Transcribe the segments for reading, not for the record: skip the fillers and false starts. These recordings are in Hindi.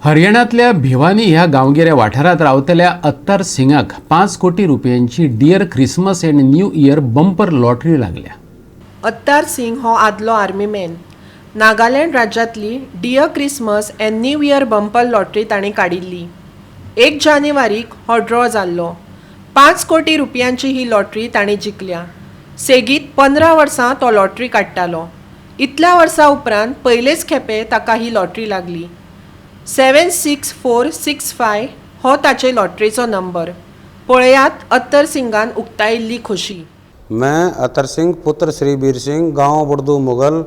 हरियाणातल्या भिवानी ह्या गांवगिऱ्या वाठारात रावतल्या अत्तार सिंगाक 5 कोटी रुपयांची dear Christmas and new year bumper lottery लागल्या. अत्तार सिंग हो आदलो आर्मी मॅन. नागालँड राज्यांतली dear Christmas and new year bumper lottery ताणें काडिल्ली. 1 जानेवारीक हो ड्रॉ जाल्लो. 5 कोटी रुपयांची ही लॉटरी ताणें जिखल्या. सेगीत 15 वर्सां तो लॉटरी काडटालो. इतल्या वर्सां उपरांत पयलेच खेपे ताका ही लॉटरी लागली. 76465 हो ताचे लॉटरीचो नंबर. पळयात अत्तर सिंगान उक्तायिल्ली खोशी. मैं अतर सिंह पुत्र श्री वीर सिंह, गांव बुर्दू मुगल,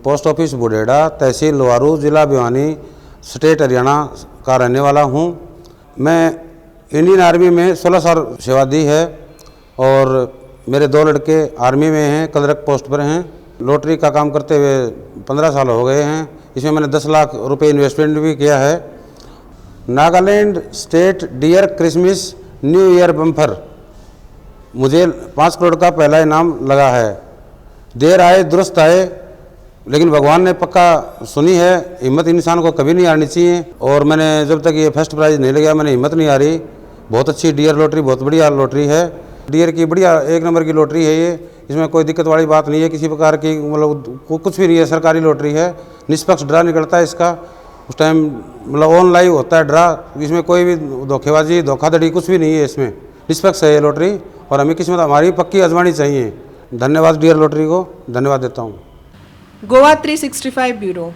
पोस्ट ऑफिस बुढ़ेड़ा, तहसील लोहारू, जिला भिवानी, स्टेट हरियाणा का रहने वाला हूं। मैं इंडियन आर्मी में 16 साल सेवा दी है और मेरे 2 लड़के आर्मी में हैं, क्लर्क पोस्ट पर हैं। लॉटरी का काम करते हुए 15 साल हो गए हैं। इसमें मैंने 10 लाख रुपए इन्वेस्टमेंट भी किया है। Nagaland state dear Christmas new year bumper, मुझे 5 करोड़ का पहला इनाम लगा है। देर आए दुरुस्त आए, लेकिन भगवान ने पक्का सुनी है। हिम्मत इंसान को कभी नहीं हारनी चाहिए और मैंने जब तक ये फर्स्ट प्राइज़ नहीं लगा मैंने हिम्मत नहीं हारी। बहुत अच्छी डियर लॉटरी, बहुत बढ़िया लॉटरी है। डियर की बढ़िया 1 नंबर की लॉटरी है ये। इसमें कोई दिक्कत वाली बात नहीं है, किसी प्रकार की मतलब कुछ भी नहीं है। सरकारी लॉटरी है, निष्पक्ष ड्रा निकलता है इसका। उस टाइम मतलब ऑन लाइव होता है ड्रा, इसमें कोई भी धोखेबाजी धोखाधड़ी कुछ भी नहीं है। इसमें निष्पक्ष है ये लॉटरी और हमें किस्मत हमारी पक्की आजमानी चाहिए। धन्यवाद डियर लॉटरी को, धन्यवाद देता हूँ। गोवा 365 ब्यूरो.